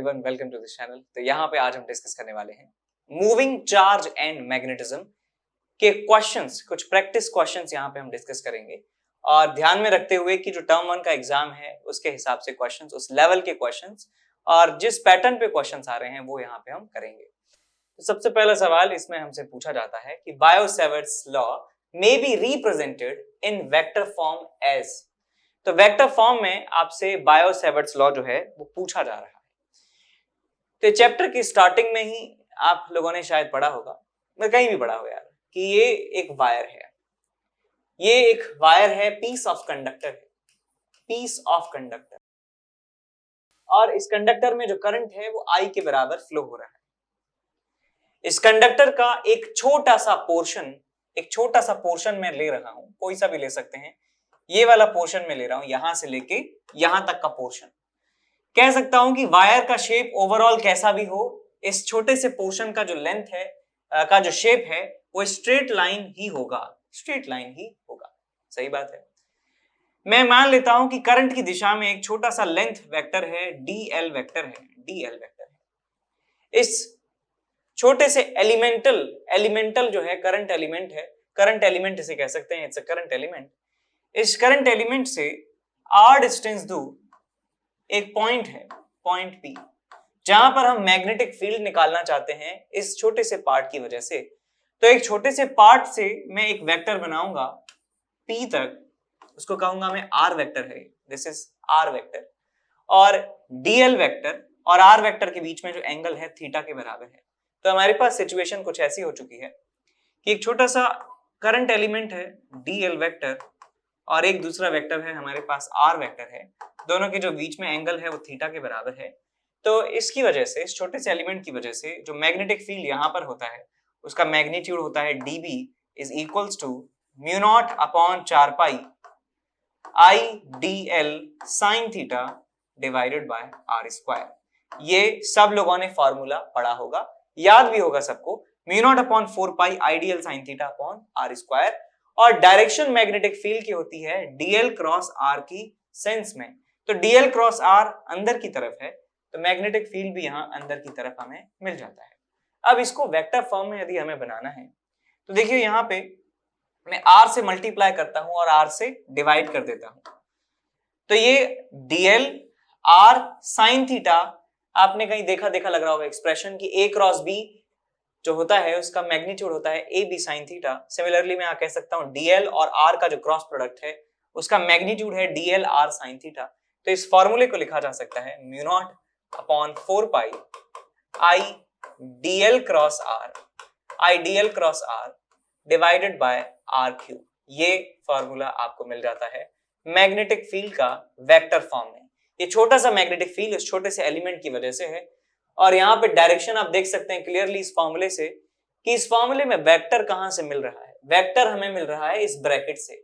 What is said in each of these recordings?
Everyone, welcome to this channel. तो यहाँ पे आज हम डिस्कस करने वाले हैं मूविंग चार्ज एंड मैग्नेटिज्म के क्वेश्चंस, कुछ प्रैक्टिस क्वेश्चंस यहाँ पे हम डिस्कस करेंगे और ध्यान में रखते हुए कि जो टर्म 1 का एग्जाम है उसके हिसाब से क्वेश्चंस, उस लेवल के क्वेश्चंस और जिस पैटर्न पे क्वेश्चंस आ रहे हैं वो यहाँ पे हम करेंगे। तो सबसे पहला सवाल इसमें हमसे पूछा जाता है कि Biot Savart's law may be represented in vector form as. तो वेक्टर फॉर्म में आपसे बायो-सेवर्ट्स लॉ जो है वो पूछा जा रहा है। तो चैप्टर की स्टार्टिंग में ही आप लोगों ने शायद पढ़ा होगा, मैं कहीं भी पढ़ा हो यार, कि ये एक वायर है, ये एक वायर है, पीस ऑफ कंडक्टर है, पीस ऑफ कंडक्टर, और इस कंडक्टर में जो करंट है वो I के बराबर फ्लो हो रहा है। इस कंडक्टर का एक छोटा सा पोर्शन मैं ले रहा हूं, कोई सा भी ले सकते हैं, ये वाला पोर्शन में ले रहा हूं, यहां से लेके यहां तक का पोर्शन। कह सकता हूं कि वायर का शेप ओवरऑल कैसा भी हो, इस छोटे से पोर्शन का जो लेंथ है, का जो शेप है वो स्ट्रेट लाइन ही होगा, स्ट्रेट लाइन ही होगा। सही बात है। मैं मान लेता हूं कि करंट की दिशा में एक छोटा सा लेंथ वेक्टर है, डीएल वेक्टर है, डीएल वेक्टर है। इस छोटे से एलिमेंटल जो है करंट एलिमेंट है, करंट एलिमेंट इसे कह सकते हैं, इट्स अ करंट एलिमेंट। इस करंट एलिमेंट से r डिस्टेंस दूर एक पॉइंट है, पॉइंट P, जहां पर हम मैग्नेटिक फील्ड निकालना चाहते हैं इस छोटे से पार्ट की वजह से। तो एक छोटे से पार्ट से मैं एक वेक्टर बनाऊंगा P तक, उसको कहूंगा मैं R वेक्टर है, दिस इज R वेक्टर, और DL वेक्टर और R वेक्टर के बीच में जो एंगल है थीटा के बराबर है। तो हमारे पास सिचुएशन कुछ ऐसी हो चुकी है कि एक छोटा सा करंट एलिमेंट है DL वेक्टर और एक दूसरा वेक्टर है हमारे पास R वेक्टर है, दोनों के जो बीच में एंगल है वो थीटा के बराबर है। तो इसकी वजह से, इस छोटे से एलिमेंट की वजह से जो मैग्नेटिक फील्ड यहां पर होता है उसका मैग्नीट्यूड होता है dB is equals to mu not upon 4 pi I dl sine theta divided by r square. ये सब लोगों ने फॉर्मूला पढ़ा होगा, याद भी होगा सबको, mu naught upon 4 pi I dl sine theta upon r square. और डायरेक्शन मैग्नेटिक फील्ड की होती है dl क्रॉस r की सेंस में। तो dl क्रॉस r अंदर की तरफ है, तो मैग्नेटिक फील्ड भी यहां अंदर की तरफ हमें मिल जाता है। अब इसको वेक्टर फॉर्म में यदि हमें बनाना है तो देखिए यहां पे मैं r से मल्टीप्लाई करता हूं और r से डिवाइड कर देता हूं। तो ये dl r साइन थीटा, आपने कहीं देखा लग रहा होगा एक्सप्रेशन की a क्रॉस b जो होता है उसका मैग्नीट्यूड होता है ab साइन थीटा। सिमिलरली मैं कह सकता हूं dl और r का जो क्रॉस प्रोडक्ट है उसका मैग्नीट्यूड है dl r साइन थीटा। तो इस फॉर्मूले को लिखा जा सकता है mu not upon 4 pi I dl cross r divided by r cube. ये फॉर्मूला आपको मिल जाता है मैग्नेटिक फील्ड का वेक्टर फॉर्म में। ये छोटा सा मैग्नेटिक फील्ड इस छोटे से एलिमेंट की वजह से है, और यहाँ पे डायरेक्शन आप देख सकते हैं क्लियरली इस फॉर्मूले से कि इस फॉर्मूले में वेक्टर कहां से मिल रहा है। वेक्टर हमें मिल रहा है इस ब्रैकेट से।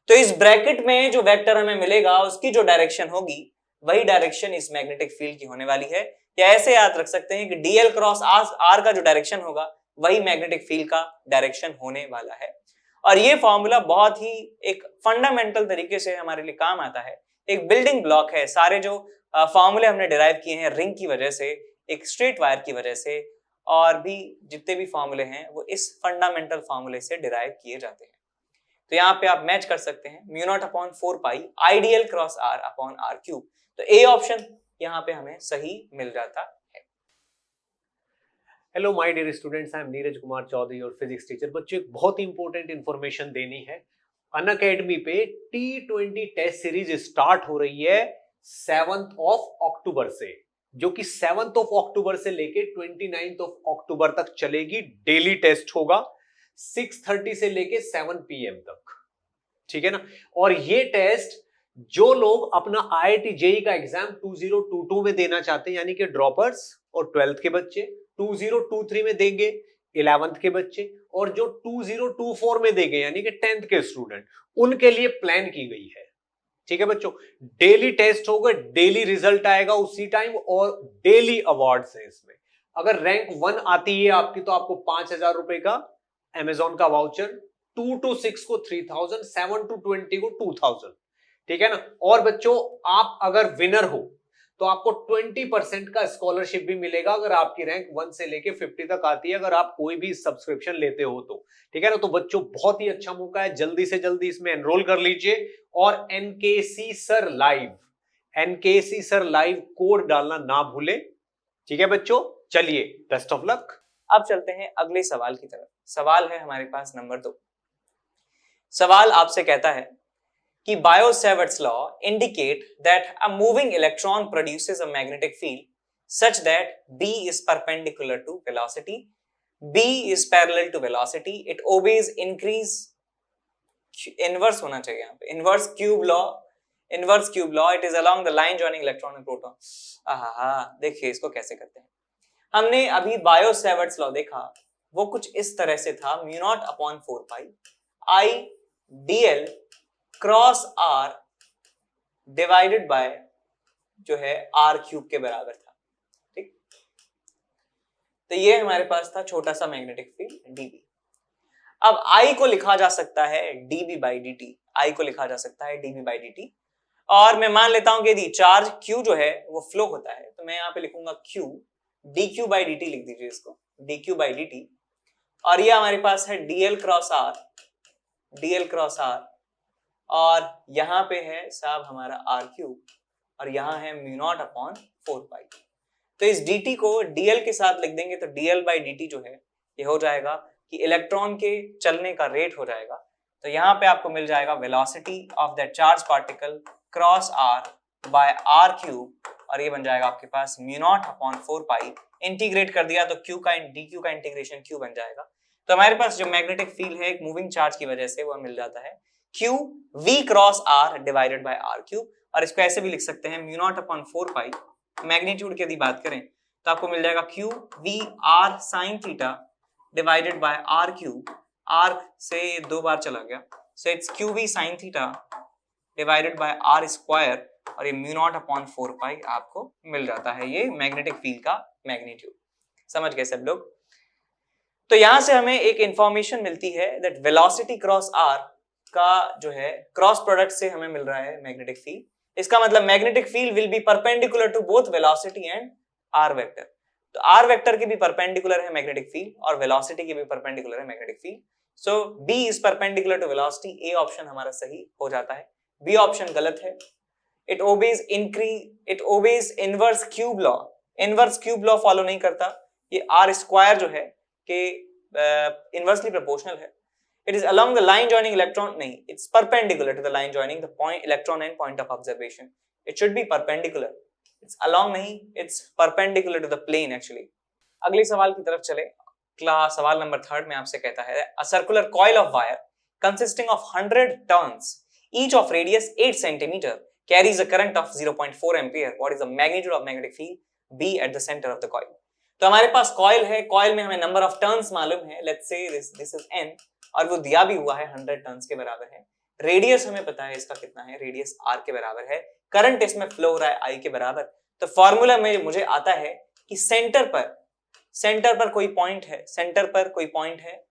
तो इस ब्रैकेट में जो वेक्टर हमें मिलेगा उसकी जो डायरेक्शन होगी वही डायरेक्शन इस मैग्नेटिक फील्ड की होने वाली है। या ऐसे याद रख सकते हैं कि dl क्रॉस r का जो डायरेक्शन होगा वही मैग्नेटिक फील्ड का डायरेक्शन होने वाला है। और ये फॉर्मूला बहुत ही एक फंडामेंटल तरीके से हमारे लिए काम आता है, एक बिल्डिंग ब्लॉक है। सारे जो फॉर्मूले हमने डिराइव किए हैं रिंग की वजह से, एक स्ट्रेट वायर की वजह से, और भी जितने भी फॉर्मूले हैं वो इस फंडामेंटल फॉर्मूले से डिराइव किए जाते हैं। तो यहाँ पे आप मैच कर सकते हैं mu naught upon 4 pi I dl cross r upon r cube. तो ए ऑप्शन यहाँ पे हमें सही मिल जाता है। Hello my dear students, I am Neeraj Kumar Chaudhary और फिजिक्स टीचर। बच्चों एक बहुत ही इंपॉर्टेंट इंफॉर्मेशन देनी है। अनअकैडमी पे T20 टेस्ट सीरीज स्टार्ट हो रही है 7th ऑफ अक्टूबर से, जो कि 7th ऑफ अक्टूबर से लेके 29th ऑफ अक्टूबर तक चलेगी। डेली टेस्ट होगा 6:30 से लेके 7 PM तक, ठीक है ना। और ये टेस्ट जो लोग अपना IIT JEE का एग्जाम 2022 में देना चाहते हैं, यानी कि ड्रॉपर्स और 12th के बच्चे 2023 में देंगे, 11th के बच्चे, और जो 2024 में देंगे यानी कि 10th के स्टूडेंट, उनके लिए प्लान की गई है, ठीक है बच्चों। डेली टेस्ट होगा, डेली रिजल्ट आएगा उसी टाइम, और डेली अवार्ड्स हैं इसमें। अगर रैंक 1 आती है आपकी तो आपको 5,000 रुपए का अमेजॉन का वाउचर, 2 to 6 को 3,000, 7 to 20 को 2,000, ठीक है ना। और बच्चों आप अगर विनर हो तो आपको 20% का स्कॉलरशिप भी मिलेगा अगर आपकी रैंक 1 से लेके 50 तक आती है, अगर आप कोई भी सब्सक्रिप्शन लेते हो तो। ठीक है ना, तो बच्चों बहुत ही अच्छा मौका है, जल्दी से जल्दी इसमें एनरोल कर लीजिए। और एनकेसी सर लाइव कोड डालना ना भूले। ठीक है बच्चों, चलिए बेस्ट ऑफ लक। अब चलते हैं अगले सवाल की तरफ। सवाल है हमारे पास नंबर 2। सवाल आपसे कहता है कि बायो-सैवर्ट्स law indicate that a moving electron produces a magnetic field such that B is perpendicular to velocity, B is parallel to velocity, it obeys inverse होना चाहिए यहाँ पे, inverse cube law, it is along the line joining electron and proton। देखिए इसको कैसे करते हैं। हमने अभी बायो-सैवर्ट्स लॉ देखा, वो कुछ इस तरह से था, μ0/4 I dl cross r divided by जो है r क्यूब के बराबर था। ठीक, तो ये हमारे पास था छोटा सा मैग्नेटिक फील्ड dB। अब I को लिखा जा सकता है dB बाई dt, I को लिखा जा सकता है dB बाई dt। और मैं मान लेता हूं कि यदि चार्ज Q जो है वो फ्लो होता है, तो मैं यहाँ पे लिखूंगा Q dQ बाई dt, लिख दीजिए इसको dQ बाई dt। और ये हमारे पास है dl क्रॉस r, और यहां पे है साहब हमारा r क्यूब, और यहां है μ0/4 तो इस dt को dl के साथ लिख देंगे, तो dl बाई dt जो है ये हो जाएगा कि इलेक्ट्रॉन के चलने का रेट हो जाएगा। तो यहाँ पे आपको मिल जाएगा velocity of that charge particle cross r by r cube, और ये बन जाएगा आपके पास μ0/4। इंटीग्रेट कर दिया तो q का dq का इंटीग्रेशन q बन जाएगा। तो हमारे पास जो मैग्नेटिक फील्ड है एक मूविंग चार्ज की वजह से वो मिल जाता है q v cross r divided by r cube, और इसको ऐसे भी लिख सकते हैं μ0/4। मैग्नीट्यूड की यदि बात करें तो आपको मिल जाएगा q v r sign theta divided by r cube, r से दो बार चला गया, so it's q v sign theta divided by r square, और ये μ0/4 आपको मिल जाता है। ये मैग्नेटिक फील्ड का मैग्नीट्यूड। समझ गए सब लोग? तो यहां से हमें एक इंफॉर्मेशन मिलती है दैट वेलोसिटी क्रॉस r का जो है क्रॉस प्रोडक्ट से हमें मिल रहा है मैग्नेटिक फील्ड। इसका मतलब magnetic field will be perpendicular to both velocity and r vector. तो r वेक्टर के भी परपेंडिकुलर है मैग्नेटिक फील्ड, और वेलोसिटी के भी परपेंडिकुलर है magnetic field. So b is perpendicular to velocity. A option हमारा सही हो जाता है, बी ऑप्शन गलत है। It obeys inverse cube law. Inverse cube law follow नहीं करता। ये r स्क्वायर जो है कि इनवर्सली प्रोपोर्शनल है। It is along the line joining electron, नहीं, it's perpendicular to the line joining the point electron and point of observation. It should be perpendicular. It's along नहीं, it's perpendicular to the plane actually. अगले सवाल की तरफ चले। Class सवाल number 3 में आपसे कहता है a circular coil of wire consisting of 100 turns, each of radius 8 centimeter, carries a current of 0.4 ampere. What is the magnitude of magnetic field B at the center of the coil? तो हमारे पास coil है, coil में हमें number of turns मालूम है, let's say this is n, और वो दिया भी हुआ है 100 टर्न्स के बराबर है। रेडियस हमें पता है इसका कितना है, रेडियस r के बराबर है। करंट इसमें फ्लो हो रहा है I के बराबर। तो फॉर्मूला में मुझे आता है कि सेंटर पर कोई पॉइंट है, सेंटर पर कोई पॉइंट है,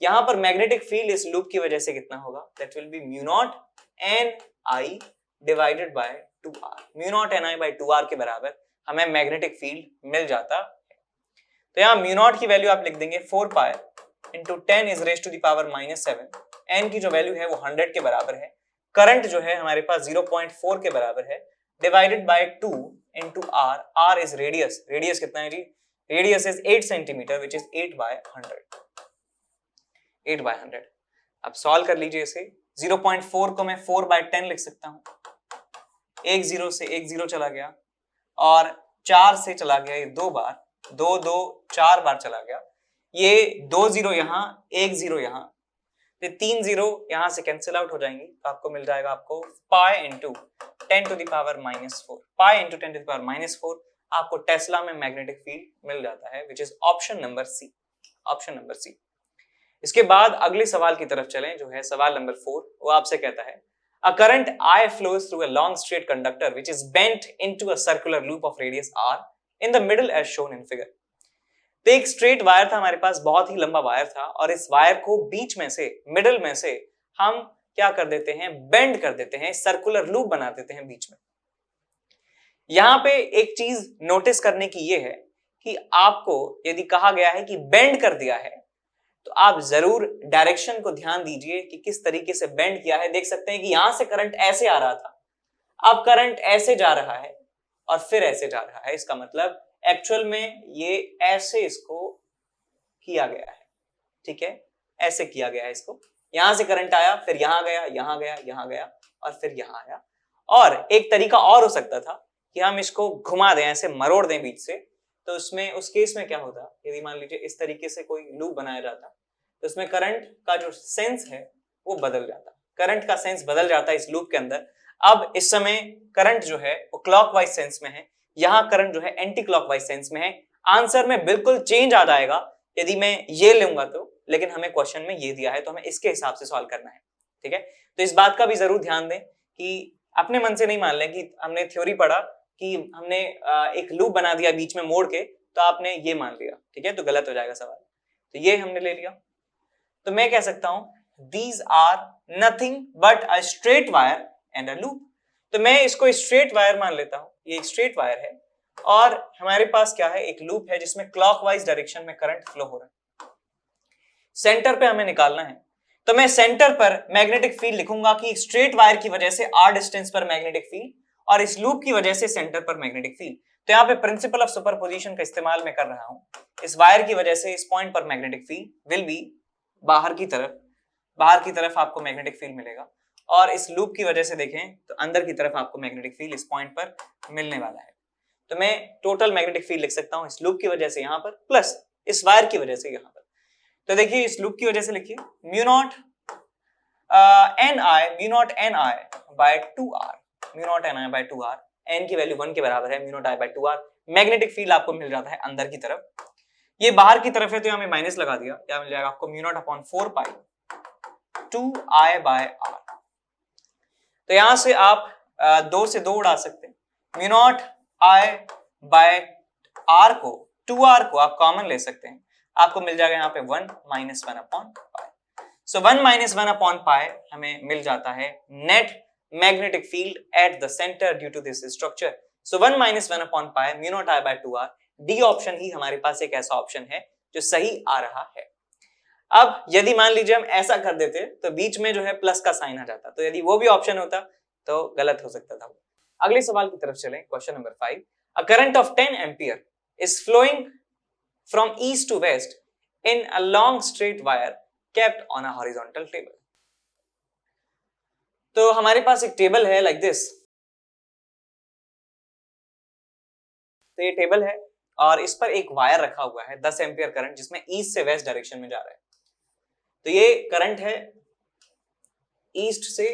यहाँ पर मैग्नेटिक फील्ड इस लूप की वजह से कितना होगा, that will be μ0 ni divided by 2r। μ0 ni by 2r के बराबर हमें मैग्नेटिक फील्ड मिल जाता है। तो यहाँ μ0 की वैल्यू आप लिख देंगे 4 pi into 10 is raise to the power -7। n की जो वैल्यू है वो 100 के बराबर है। करंट जो है हमारे पास 0.4 के बराबर है, divided by 2 into r। r is radius, radius कितना है जी, radius is 8 centimetre which is 8/100। 8/100। अब सॉल्व कर लीजिए इसे। 0.4 को मैं 4/10 लिख सकता हूँ। एक 0 से एक 0 चला गया, और 4 से चला गया ये 2 बार, 2 2 4 बार चला गया। ये 2 0 यहाँ, 1 0 यहाँ, तो 3 0 यहाँ से कैंसिल आउट हो जाएंगी। तो आपको मिल जाएगा आपको pi into 10 to the power -4। Pi into 10 to the power -4 आपको टेस्ला में मैग्नेटिक फील्ड मिल जाता है, which is option number C. Option number C. इसके बाद अगले सवाल की तरफ चलें, जो है सवाल नंबर 4। वो आपसे कहता है a current I flows through a long straight conductor which is bent into a circular loop of radius r in the middle as shown in figure। तो एक स्ट्रेट वायर था हमारे पास, बहुत ही लंबा वायर था, और इस वायर को बीच में से, मिडल में से हम क्या कर देते हैं, बेंड कर देते हैं, सर्कुलर लूप बना देते हैं बीच में। यहां पे एक चीज नोटिस करने की ये है कि आपको यदि कहा गया है कि बेंड कर दिया है तो आप जरूर डायरेक्शन को ध्यान दीजिए कि किस तरीके से बेंड किया है। देख सकते हैं कि यहां से करंट ऐसे आ रहा था, अब करंट ऐसे जा रहा है और फिर ऐसे जा रहा है। इसका मतलब एक्चुअल में ये ऐसे इसको किया गया है, ठीक है, ऐसे किया गया है इसको। यहां से करंट आया, फिर यहां गया, यहां गया, यहां गया और फिर यहां आया। और एक तरीका और हो सकता था कि हम इसको घुमा दें, ऐसे मरोड़ दें बीच से, तो उसमें उस केस में क्या होता, यदि मान लीजिए इस तरीके से कोई लूप बनाया जाता तो उसमें करंट का जो सेंस है वो बदल जाता, करंट का सेंस बदल जाता है इस लूप के अंदर। अब इस समय करंट जो है वो क्लॉकवाइज सेंस में है, यहां करंट जो है एंटी क्लॉकवाइज सेंस में है। आंसर में बिल्कुल चेंज आ जाएगा यदि मैं ये लूंगा तो, लेकिन हमें क्वेश्चन में ये दिया है तो हमें इसके हिसाब से सॉल्व करना है, ठीक है। तो इस बात का भी जरूर ध्यान दें कि अपने मन से नहीं मान लें कि हमने थ्योरी पढ़ा कि हमने एक लूप बना दिया बीच में मोड़ के तो आपने ये मान लिया, ठीक है, तो गलत हो जाएगा सवाल। तो ये हमने ले लिया, तो मैं कह सकता हूं these are nothing but a straight wire and a loop. तो मैं इसको स्ट्रेट वायर मान लेता हूं, ये एक स्ट्रेट वायर है और हमारे पास क्या है, एक लूप है जिसमें क्लॉकवाइज डायरेक्शन में करंट फ्लो हो रहा है। सेंटर पे हमें निकालना है, तो मैं सेंटर पर मैग्नेटिक फील्ड लिखूंगा कि स्ट्रेट वायर की वजह से r डिस्टेंस पर मैग्नेटिक फील्ड और इस लूप की वजह से सेंटर पर मैग्नेटिक फील्ड। तो यहाँ पे प्रिंसिपल ऑफ सुपरपोजिशन का इस्तेमाल मैं कर रहा हूं। इस वायर की वजह से इस पॉइंट पर मैग्नेटिक फील्ड विल बी बाहर की तरफ आपको मैग्नेटिक फील्ड मिलेगा और इस लूप की वजह से देखें तो अंदर की तरफ आपको मैग्नेटिक फील्ड इस पॉइंट पर मिलने वाला है। तो मैं टोटल मैग्नेटिक फील्ड लिख सकता हूं इस लूप की वजह से यहां पर प्लस इस वायर की वजह से यहां पर। तो देखिए इस लूप की वजह से लिखिए mu naught N I by 2r, mu naught N I by 2r, N की वैल्यू 1 के बराबर है, mu naught I by 2r। Magnetic field आपको मिल जाता है अंदर की तरफ, ये बाहर की तरफ है तो यहां में माइनस लगा दिया, क्या मिल जाएगा आपको, mu naught upon 4 pi 2i bye r। तो यहां से आप 2 से 2 उड़ा सकते हैं, mu naught I bye r को 2r को आप कॉमन ले सकते हैं, आपको मिल जाएगा यहाँ पे 1 minus 1 upon pi. So 1 minus 1 upon pi हमें मिल जाता है net magnetic field at the centre due to this structure. So 1 minus 1 upon pi mu naught I by 2r, D option ही हमारे पास एक ऐसा ऑप्शन है जो सही आ रहा है। अब यदि मान लीजिए हम ऐसा कर देते तो बीच में जो है प्लस का साइन आ जाता, तो यदि वो भी ऑप्शन होता तो गलत हो सकता था। अगले सवाल की तरफ चलें, question number 5। A current of 10 ampere is flowing from east to west in a long straight wire kept on a horizontal table. तो हमारे पास एक टेबल है लाइक दिस, तो ये टेबल है और इस पर एक वायर रखा हुआ है 10 एम्पियर करंट जिसमें ईस्ट से वेस्ट डायरेक्शन में जा रहा है। तो ये करंट है ईस्ट से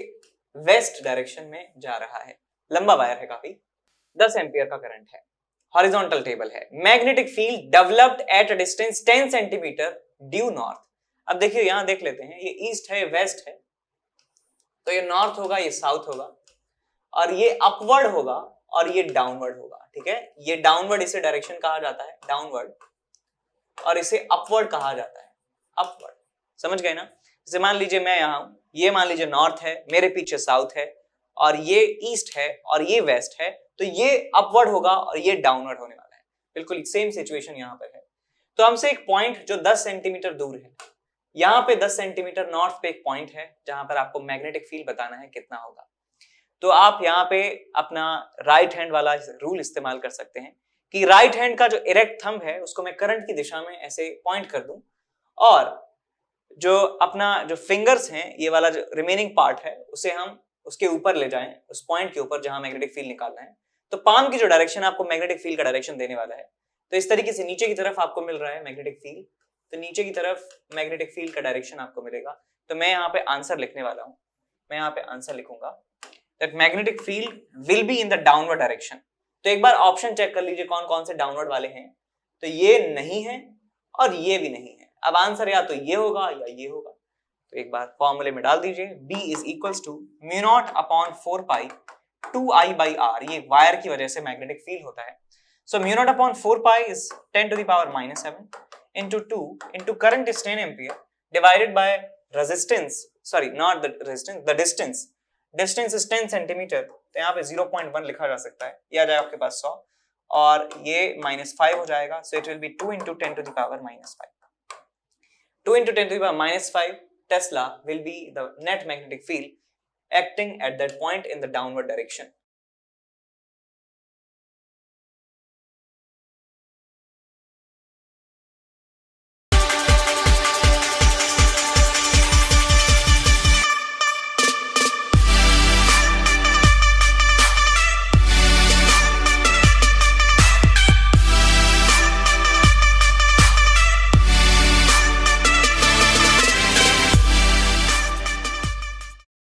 वेस्ट डायरेक्शन में जा रहा है, लंबा वायर है काफी, 10 एम्पियर का करंट है, हॉरिजॉन्टल टेबल है। Magnetic field developed at a distance 10 centimetre due north. अब देखिए यहां देख लेते हैं, ये ईस्ट है वेस्ट है, तो ये नॉर्थ होगा, ये साउथ होगा और ये अपवर्ड होगा और ये डाउनवर्ड होगा, ठीक है। ये डाउनवर्ड इसे डायरेक्शन कहा जाता है डाउनवर्ड और इसे अपवर्ड कहा जाता है अपवर्ड, समझ गए ना। जैसे मान लीजिए मैं यहां हूं, ये मान लीजिए नॉर्थ है, मेरे पीछे साउथ है और ये ईस्ट है और ये वेस्ट है, तो ये अपवर्ड होगा और ये डाउनवर्ड होने वाला है। बिल्कुल सेम सिचुएशन यहां पर है। तो हमसे एक पॉइंट जो 10 सेंटीमीटर दूर है, यहां पे 10 सेंटीमीटर नॉर्थ पे एक पॉइंट है जहां पर आपको मैग्नेटिक फील्ड बताना है कितना होगा। तो आप यहाँ पे अपना राइट हैंड वाला रूल इस्तेमाल कर सकते हैं कि राइट हैंड का जो इरेक्ट थंब है उसको मैं करंट की दिशा में ऐसे पॉइंट कर दूं और जो अपना जो फिंगर्स हैं, ये वाला जो रिमेनिंग पार्ट है उसे हम उसके ऊपर ले जाएं, उस पॉइंट के ऊपर जहां मैग्नेटिक फील्ड निकालना है। तो पाम की जो डायरेक्शन आपको मैग्नेटिक फील्ड का डायरेक्शन देने वाला है, तो इस तरीके से नीचे की तरफ आपको मिल रहा है मैग्नेटिक फील्ड, तो नीचे की तरफ मैग्नेटिक फील्ड का डायरेक्शन आपको मिलेगा। तो मैं यहाँ पे आंसर लिखने वाला हूँ, मैं यहाँ पे आंसर लिखूंगा that magnetic field will be in the downward direction. तो एक बार ऑप्शन चेक कर लीजिए कौन कौन से डाउनवर्ड वाले हैं, तो ये नहीं है और ये भी नहीं है। अब आंसर या तो ये होगा या ये होगा, तो एक बार फॉर्मूले में डाल दीजिए, B is equals to mu not upon 4 pi 2i by r, ये वायर की वजह से मैग्नेटिक फील्ड होता है। So mu not upon 4 pi is 10 to the power -7 into 2 into current is 10 ampere divided by resistance, sorry not the resistance, the distance distance is 10 centimetre, तो यहाँ पे 0.1 लिखा जा सकता है, ये आ जाएगा आपके पास 100 और ये -5 हो जाएगा, so it will be 2 into 10 to the power -5. 2 into 10 to the power -5 Tesla will be the net magnetic field acting at that point in the downward direction.